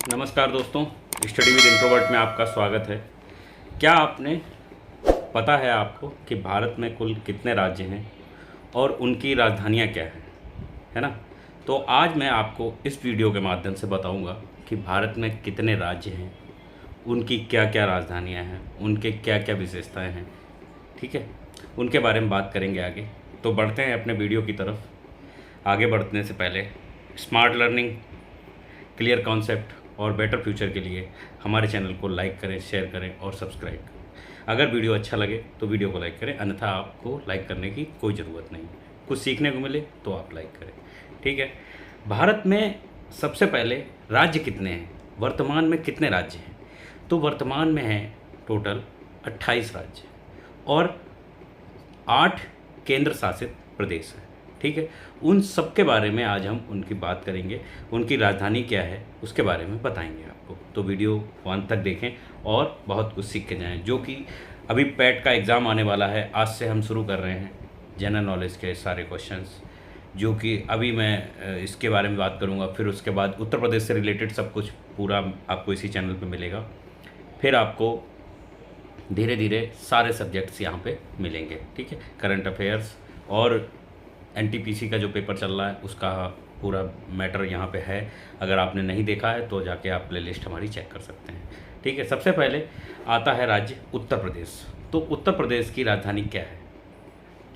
नमस्कार दोस्तों, study with introvert में आपका स्वागत है। क्या आपने पता है आपको कि भारत में कुल कितने राज्य हैं और उनकी राजधानियां क्या हैं, है ना? तो आज मैं आपको इस वीडियो के माध्यम से बताऊंगा कि भारत में कितने राज्य हैं, उनकी क्या क्या राजधानियां हैं, उनके क्या क्या विशेषताएं हैं। ठीक है, उनके बारे में बात करेंगे आगे। तो बढ़ते हैं अपने वीडियो की तरफ। आगे बढ़ने से पहले स्मार्ट लर्निंग, क्लियर कॉन्सेप्ट और बेटर फ्यूचर के लिए हमारे चैनल को लाइक करें, शेयर करें और सब्सक्राइब करें। अगर वीडियो अच्छा लगे तो वीडियो को लाइक करें, अन्यथा आपको लाइक करने की कोई ज़रूरत नहीं। कुछ सीखने को मिले तो आप लाइक करें। ठीक है, भारत में सबसे पहले राज्य कितने हैं, वर्तमान में कितने राज्य हैं? तो वर्तमान में हैं टोटल 28 राज्य और 8 केंद्र शासित प्रदेश हैं। ठीक है, उन सब के बारे में आज हम उनकी बात करेंगे, उनकी राजधानी क्या है उसके बारे में बताएंगे आपको। तो वीडियो को अंत तक देखें और बहुत कुछ सीख के जाएं, जो कि अभी पैट का एग्ज़ाम आने वाला है। आज से हम शुरू कर रहे हैं जनरल नॉलेज के सारे क्वेश्चंस, जो कि अभी मैं इसके बारे में बात करूंगा। फिर उसके बाद उत्तर प्रदेश से रिलेटेड सब कुछ पूरा आपको इसी चैनल पे मिलेगा। फिर आपको धीरे धीरे सारे सब्जेक्ट्स यहाँ पे मिलेंगे। ठीक है, करंट अफेयर्स और एनटीपीसी का जो पेपर चल रहा है उसका पूरा मैटर यहाँ पे है। अगर आपने नहीं देखा है तो जाके आप प्लेलिस्ट हमारी चेक कर सकते हैं। ठीक है, सबसे पहले आता है राज्य उत्तर प्रदेश। तो उत्तर प्रदेश की राजधानी क्या है?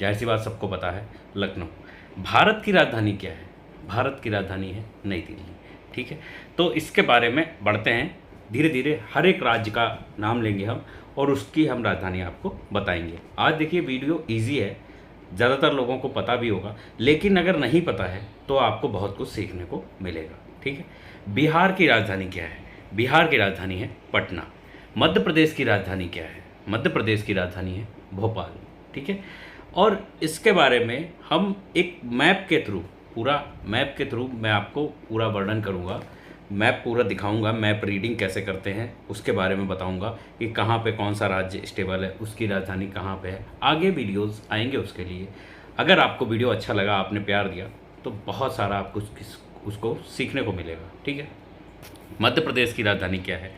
जाहिर सी बात सबको पता है, लखनऊ। भारत की राजधानी क्या है? भारत की राजधानी है नई दिल्ली। ठीक है, तो इसके बारे में बढ़ते हैं। धीरे धीरे हर एक राज्य का नाम लेंगे हम और उसकी हम राजधानी आपको बताएंगे। आज देखिए वीडियो ईजी है, ज़्यादातर लोगों को पता भी होगा, लेकिन अगर नहीं पता है तो आपको बहुत कुछ सीखने को मिलेगा। ठीक है, बिहार की राजधानी क्या है? बिहार की राजधानी है पटना। मध्य प्रदेश की राजधानी क्या है? मध्य प्रदेश की राजधानी है भोपाल। ठीक है, और इसके बारे में हम एक मैप के थ्रू, पूरा मैप के थ्रू मैं आपको पूरा वर्णन करूँगा, मैप पूरा दिखाऊंगा। मैप रीडिंग कैसे करते हैं उसके बारे में बताऊंगा कि कहाँ पे कौन सा राज्य स्टेबल है, उसकी राजधानी कहाँ पे है। आगे वीडियोस आएंगे उसके लिए। अगर आपको वीडियो अच्छा लगा, आपने प्यार दिया, तो बहुत सारा आपको उसको सीखने को मिलेगा। ठीक है, मध्य प्रदेश की राजधानी क्या है?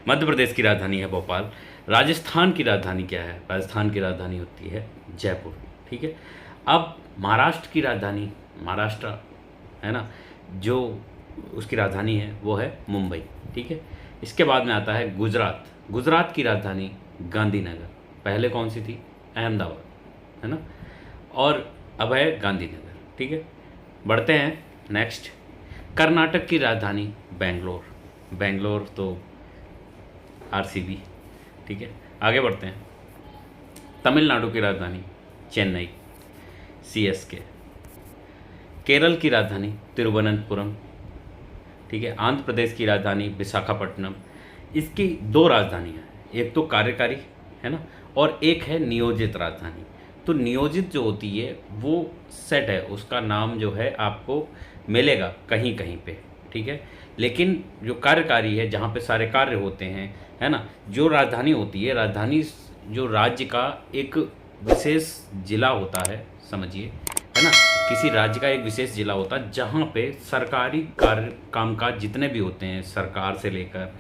मध्य प्रदेश की राजधानी है भोपाल। राजस्थान की राजधानी क्या है? राजस्थान की राजधानी होती है जयपुर। ठीक है, अब महाराष्ट्र की राजधानी, महाराष्ट्र है ना, जो उसकी राजधानी है वो है मुंबई। ठीक है, इसके बाद में आता है गुजरात। गुजरात की राजधानी गांधीनगर। पहले कौन सी थी? अहमदाबाद, है ना, और अब है गांधीनगर। ठीक है, बढ़ते हैं नेक्स्ट। कर्नाटक की राजधानी बेंगलोर। बेंगलोर तो आरसीबी। ठीक है, आगे बढ़ते हैं। तमिलनाडु की राजधानी चेन्नई, सीएसके। केरल की राजधानी तिरुवनंतपुरम। ठीक है, आंध्र प्रदेश की राजधानी विशाखापट्टनम। इसकी दो राजधानियाँ हैं, एक तो कार्यकारी है ना, और एक है नियोजित राजधानी। तो नियोजित जो होती है वो सेट है, उसका नाम जो है आपको मिलेगा कहीं कहीं पे। ठीक है, लेकिन जो कार्यकारी है, जहाँ पे सारे कार्य होते हैं, है ना, जो राजधानी होती है, राजधानी जो राज्य का एक विशेष जिला होता है, समझिए, है ना, किसी राज्य का एक विशेष जिला होता है जहाँ पे सरकारी कार्य कामकाज जितने भी होते हैं, सरकार से लेकर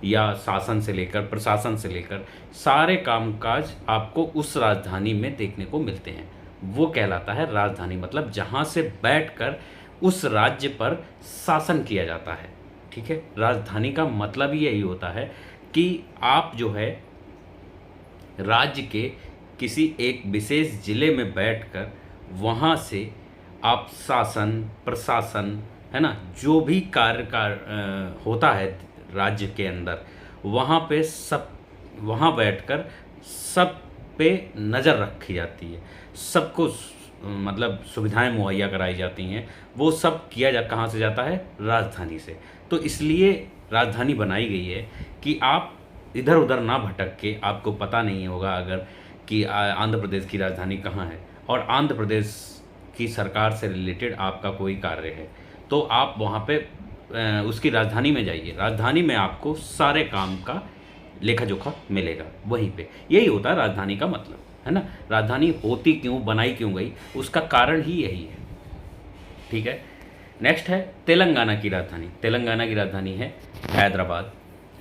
या शासन से लेकर प्रशासन से लेकर सारे कामकाज आपको उस राजधानी में देखने को मिलते हैं। वो कहलाता है राजधानी, मतलब जहाँ से बैठकर उस राज्य पर शासन किया जाता है। ठीक है, राजधानी का मतलब ही यही होता है कि आप जो है राज्य के किसी एक विशेष जिले में बैठकर वहाँ से आप शासन प्रशासन, है ना, जो भी कार्य होता है राज्य के अंदर, वहाँ पे सब, वहाँ बैठकर सब पे नज़र रखी जाती है, सबको मतलब सुविधाएं मुहैया कराई जाती हैं। वो सब किया कहाँ से जाता है? राजधानी से। तो इसलिए राजधानी बनाई गई है कि आप इधर उधर ना भटक के, आपको पता नहीं होगा अगर कि आंध्र प्रदेश की राजधानी कहाँ है और आंध्र प्रदेश की सरकार से रिलेटेड आपका कोई कार्य है, तो आप वहाँ पे उसकी राजधानी में जाइए। राजधानी में आपको सारे काम का लेखा जोखा मिलेगा वहीं पे। यही होता है राजधानी का मतलब, है ना। राजधानी होती क्यों, बनाई क्यों गई, उसका कारण ही यही है। ठीक है, नेक्स्ट है तेलंगाना की राजधानी। तेलंगाना की राजधानी है हैदराबाद,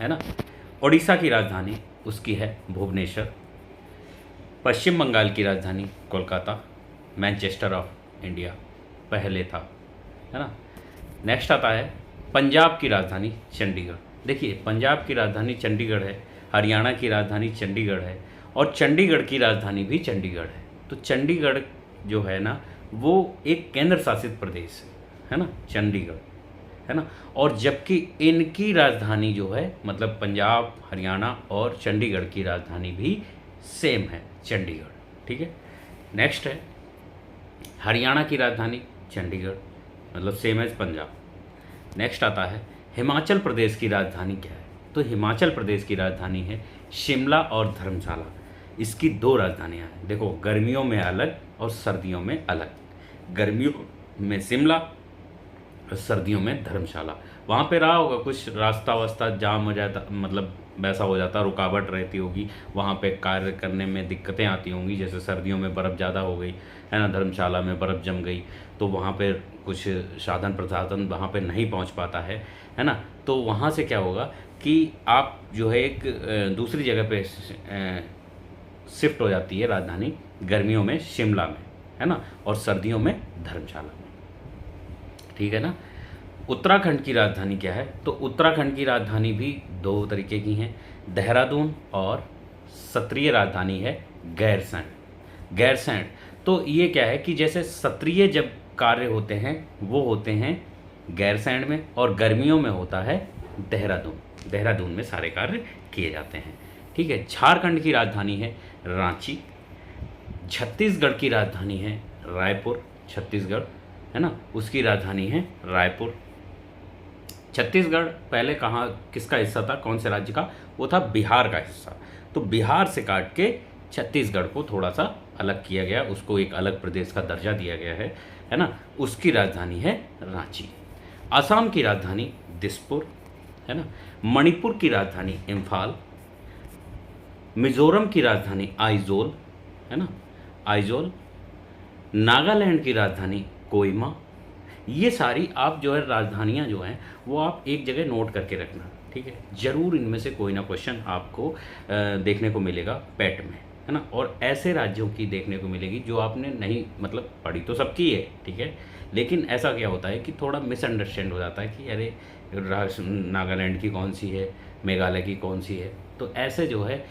है ना। उड़ीसा की राजधानी उसकी है भुवनेश्वर। पश्चिम बंगाल की राजधानी कोलकाता, मैनचेस्टर ऑफ इंडिया पहले था, है ना। नेक्स्ट आता है पंजाब की राजधानी चंडीगढ़। देखिए पंजाब की राजधानी चंडीगढ़ है, हरियाणा की राजधानी चंडीगढ़ है और चंडीगढ़ की राजधानी भी चंडीगढ़ है। तो चंडीगढ़ जो है ना वो एक केंद्र शासित प्रदेश है ना, चंडीगढ़, है ना। और जबकि इनकी राजधानी जो है मतलब पंजाब, हरियाणा और चंडीगढ़ की राजधानी भी सेम है, चंडीगढ़, ठीक है। नेक्स्ट है हरियाणा की राजधानी चंडीगढ़, मतलब सेम एज पंजाब। नेक्स्ट आता है हिमाचल प्रदेश की राजधानी क्या है। तो हिमाचल प्रदेश की राजधानी है शिमला और धर्मशाला। इसकी दो राजधानियां हैं, देखो गर्मियों में अलग और सर्दियों में अलग। गर्मियों में शिमला और सर्दियों में धर्मशाला। वहाँ पे रहा होगा कुछ रास्ता वास्ता जाम हो जाता, मतलब वैसा हो जाता, रुकावट रहती होगी, वहाँ पे कार्य करने में दिक्कतें आती होंगी। जैसे सर्दियों में बर्फ़ ज़्यादा हो गई है ना, धर्मशाला में बर्फ़ जम गई तो वहाँ पे कुछ साधन प्रसाधन वहाँ पे नहीं पहुँच पाता है ना। तो वहाँ से क्या होगा कि आप जो है एक दूसरी जगह पे शिफ्ट हो जाती है राजधानी, गर्मियों में शिमला में, है ना, और सर्दियों में धर्मशाला में, ठीक है ना। उत्तराखंड की राजधानी क्या है। तो उत्तराखंड की राजधानी भी दो तरीके की हैं, देहरादून, और क्षेत्रीय राजधानी है गैरसैंण। गैरसैंण तो ये क्या है कि जैसे क्षेत्रीय जब कार्य होते हैं वो होते हैं गैरसैंण में, और गर्मियों में होता है देहरादून। देहरादून में सारे कार्य किए जाते हैं, ठीक है। झारखंड की राजधानी है रांची। छत्तीसगढ़ की राजधानी है रायपुर, छत्तीसगढ़, है ना, उसकी राजधानी है रायपुर। छत्तीसगढ़ पहले कहाँ किसका हिस्सा था, कौन से राज्य का, वो था बिहार का हिस्सा। तो बिहार से काट के छत्तीसगढ़ को थोड़ा सा अलग किया गया, उसको एक अलग प्रदेश का दर्जा दिया गया है ना। उसकी राजधानी है रांची। असम की राजधानी दिसपुर, है ना। मणिपुर की राजधानी इम्फाल। मिजोरम की राजधानी आइजोल, है ना, आइजोल। नागालैंड की राजधानी कोहिमा। ये सारी आप जो है राजधानियाँ जो हैं वो आप एक जगह नोट करके रखना, ठीक है। ज़रूर इनमें से कोई ना क्वेश्चन आपको देखने को मिलेगा पैट में, है ना। और ऐसे राज्यों की देखने को मिलेगी जो आपने नहीं, मतलब पढ़ी तो सबकी है, ठीक है, लेकिन ऐसा क्या होता है कि थोड़ा मिसअंडरस्टैंड हो जाता है कि अरे नागालैंड की कौन सी है, मेघालय की कौन सी है। तो ऐसे जो है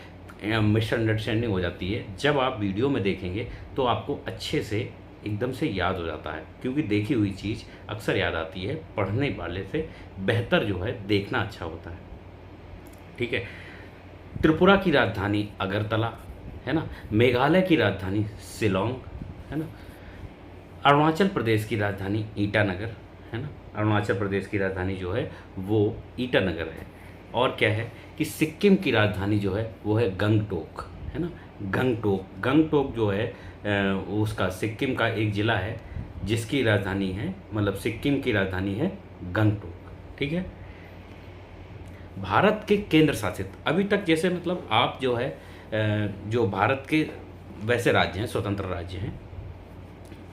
मिसअंडरस्टैंडिंग हो जाती है। जब आप वीडियो में देखेंगे तो आपको अच्छे से एकदम से याद हो जाता है, क्योंकि देखी हुई चीज़ अक्सर याद आती है, पढ़ने वाले से बेहतर जो है देखना अच्छा होता है, ठीक है। त्रिपुरा की राजधानी अगरतला, है ना। मेघालय की राजधानी शिलोंग, है ना। अरुणाचल प्रदेश की राजधानी ईटानगर, है ना। अरुणाचल प्रदेश की राजधानी जो है वो ईटानगर है। और क्या है कि सिक्किम की राजधानी जो है वो है गंगटोक, है ना। गंगटोक, गंगटोक जो है उसका सिक्किम का एक ज़िला है जिसकी राजधानी है, मतलब सिक्किम की राजधानी है गंगटोक, ठीक है। भारत के केंद्र शासित, अभी तक जैसे मतलब आप जो है जो भारत के वैसे राज्य हैं, स्वतंत्र राज्य हैं,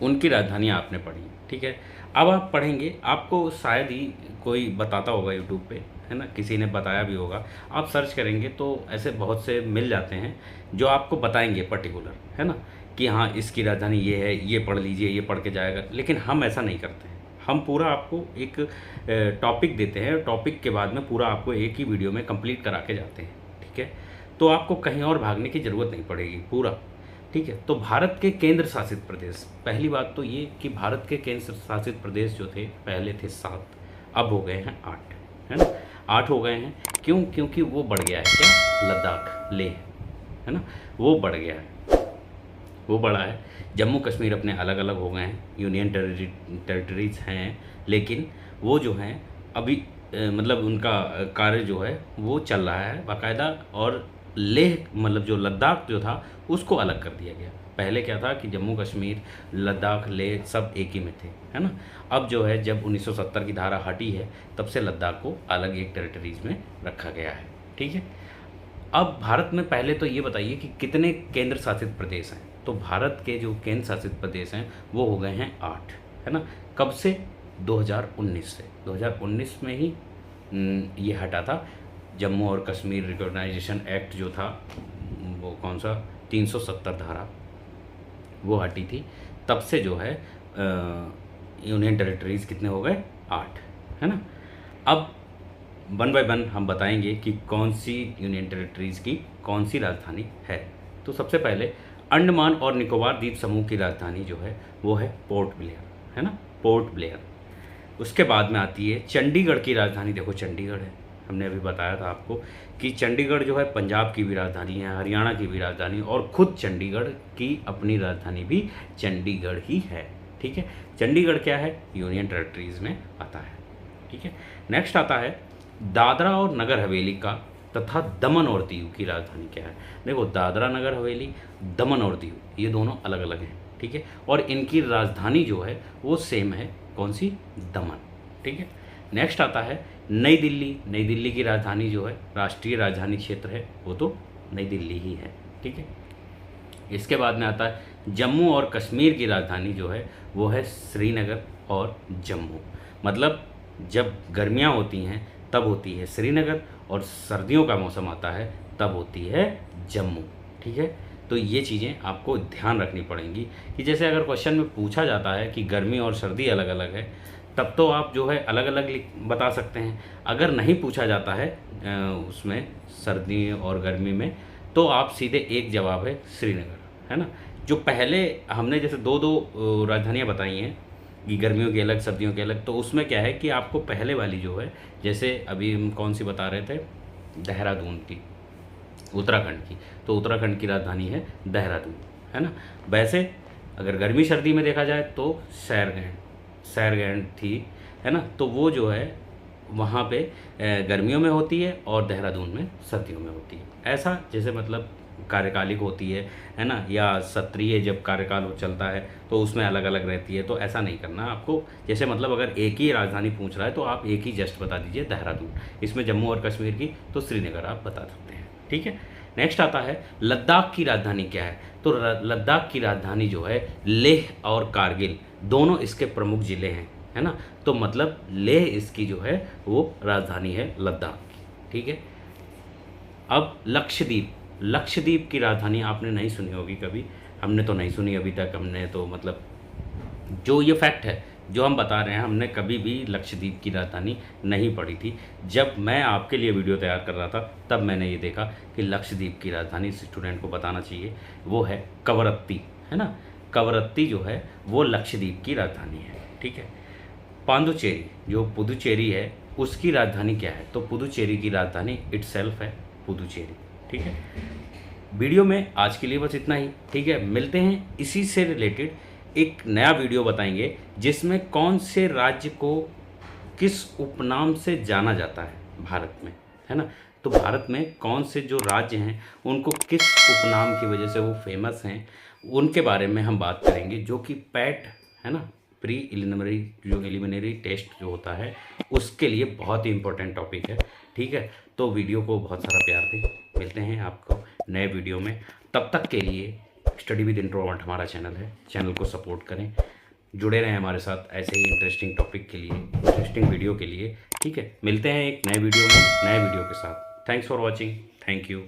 उनकी राजधानियाँ आपने पढ़ी, ठीक है। अब आप पढ़ेंगे, आपको शायद ही कोई बताता होगा यूट्यूब पे, है ना, किसी ने बताया भी होगा। आप सर्च करेंगे तो ऐसे बहुत से मिल जाते हैं जो आपको बताएंगे पर्टिकुलर, है ना, कि हाँ इसकी राजधानी ये है, ये पढ़ लीजिए, ये पढ़ के जाएगा। लेकिन हम ऐसा नहीं करते हैं, हम पूरा आपको एक टॉपिक देते हैं, टॉपिक के बाद में पूरा आपको एक ही वीडियो में कंप्लीट करा के जाते हैं, ठीक है। तो आपको कहीं और भागने की ज़रूरत नहीं पड़ेगी पूरा, ठीक है। तो भारत के केंद्र शासित प्रदेश, पहली बात तो ये कि भारत के केंद्र शासित प्रदेश जो थे पहले थे 7, अब हो गए हैं 8, है ना। 8 हो गए हैं, क्यों? क्योंकि वो बढ़ गया है क्या, लद्दाख, लेह, है ना, वो बढ़ गया है, वो बड़ा है। जम्मू कश्मीर अपने अलग अलग हो गए हैं, यूनियन टेरिटरीज हैं, लेकिन वो जो हैं अभी मतलब उनका कार्य जो है वो चल रहा है बाकायदा। और लेह मतलब जो लद्दाख जो था उसको अलग कर दिया गया। पहले क्या था कि जम्मू कश्मीर, लद्दाख, लेह सब एक ही में थे, है ना। अब जो है जब 1970 की धारा हटी है तब से लद्दाख को अलग एक टेरिटरीज में रखा गया है, ठीक है। अब भारत में पहले तो ये बताइए कि कितने केंद्र शासित प्रदेश हैं। तो भारत के जो केंद्र शासित प्रदेश हैं वो हो गए हैं 8, है ना। कब से? 2019 से, 2019 में ही ये हटा था। जम्मू और कश्मीर रिकॉग्नाइजेशन एक्ट जो था, वो कौन सा 370 धारा, वो हटी थी। तब से जो है यूनियन टेरिटरीज़ कितने हो गए, 8, है ना। अब वन बाय वन हम बताएंगे कि कौन सी यूनियन टेरिटरीज़ की कौन सी राजधानी है। तो सबसे पहले अंडमान और निकोबार द्वीप समूह की राजधानी जो है वो है पोर्ट ब्लेयर, है ना, पोर्ट ब्लेयर। उसके बाद में आती है चंडीगढ़ की राजधानी। देखो चंडीगढ़ है, हमने अभी बताया था आपको कि चंडीगढ़ जो है पंजाब की भी राजधानी है, हरियाणा की भी राजधानी, और ख़ुद चंडीगढ़ की अपनी राजधानी भी चंडीगढ़ ही है। ठीक है, चंडीगढ़ क्या है, यूनियन टेरिटरीज़ में आता है। ठीक है, नेक्स्ट आता है दादरा और नगर हवेली का तथा दमन और दीव की राजधानी क्या है। देखो दादरा नगर हवेली, दमन और दीव, ये दोनों अलग अलग हैं। ठीक है, और इनकी राजधानी जो है वो सेम है, कौन सी, दमन। ठीक है, नेक्स्ट आता है नई दिल्ली। नई दिल्ली की राजधानी जो है, राष्ट्रीय राजधानी क्षेत्र है, वो तो नई दिल्ली ही है। ठीक है, इसके बाद में आता है जम्मू और कश्मीर की राजधानी जो है वो है श्रीनगर और जम्मू। मतलब जब गर्मियाँ होती हैं तब होती है श्रीनगर, और सर्दियों का मौसम आता है तब होती है जम्मू। ठीक है, तो ये चीज़ें आपको ध्यान रखनी पड़ेंगी कि जैसे अगर क्वेश्चन में पूछा जाता है कि गर्मी और सर्दी अलग अलग है, तब तो आप जो है अलग अलग बता सकते हैं। अगर नहीं पूछा जाता है उसमें सर्दी और गर्मी में, तो आप सीधे एक जवाब है श्रीनगर, है ना। जो पहले हमने जैसे दो दो राजधानियाँ बताई हैं कि गर्मियों की अलग सर्दियों की अलग, तो उसमें क्या है कि आपको पहले वाली जो है, जैसे अभी हम कौन सी बता रहे थे, देहरादून की, उत्तराखंड की, तो उत्तराखंड की राजधानी है देहरादून, है ना। वैसे अगर गर्मी सर्दी में देखा जाए तो सैरगैंड थी, है ना, तो वो जो है वहाँ पे गर्मियों में होती है और देहरादून में सर्दियों में होती है। ऐसा जैसे मतलब कार्यकालिक होती है ना, या सत्रीय जब कार्यकाल चलता है तो उसमें अलग अलग रहती है। तो ऐसा नहीं करना आपको, जैसे मतलब अगर एक ही राजधानी पूछ रहा है तो आप एक ही जस्ट बता दीजिए देहरादून, इसमें जम्मू और कश्मीर की तो श्रीनगर आप बता सकते हैं। ठीक है, नेक्स्ट आता है लद्दाख की राजधानी क्या है। तो लद्दाख की राजधानी जो है लेह और कारगिल दोनों इसके प्रमुख ज़िले हैं, है ना। तो मतलब लेह इसकी जो है वो राजधानी है लद्दाख की। ठीक है, अब लक्षद्वीप की राजधानी आपने नहीं सुनी होगी कभी, हमने तो नहीं सुनी अभी तक। हमने तो मतलब जो ये फैक्ट है जो हम बता रहे हैं, हमने कभी भी लक्षद्वीप की राजधानी नहीं पढ़ी थी। जब मैं आपके लिए वीडियो तैयार कर रहा था तब मैंने ये देखा कि लक्षद्वीप की राजधानी स्टूडेंट को बताना चाहिए, वो है कवरत्ती, है ना। कवरत्ती जो है वो लक्षद्वीप की राजधानी है। ठीक है, पांडुचेरी जो पुदुचेरी है उसकी राजधानी क्या है। तो पुदुचेरी की राजधानी इटसेल्फ है पुदुचेरी। ठीक है, वीडियो में आज के लिए बस इतना ही। ठीक है, मिलते हैं इसी से रिलेटेड एक नया वीडियो बताएंगे जिसमें कौन से राज्य को किस उपनाम से जाना जाता है भारत में, है ना। तो भारत में कौन से जो राज्य हैं उनको किस उपनाम की वजह से वो फेमस हैं, उनके बारे में हम बात करेंगे, जो कि पैट, है ना, प्री एलिमिनरी टेस्ट जो होता है उसके लिए बहुत ही इंपॉर्टेंट टॉपिक है। ठीक है, तो वीडियो को बहुत सारा प्यार दें। मिलते हैं आपको नए वीडियो में, तब तक के लिए स्टडी विद इंट्रोवर्ट हमारा चैनल है, चैनल को सपोर्ट करें, जुड़े रहें हमारे साथ ऐसे ही इंटरेस्टिंग टॉपिक के लिए, इंटरेस्टिंग वीडियो के लिए। ठीक है, मिलते हैं एक नए वीडियो में, नए वीडियो के साथ। Thanks for watching, thank you.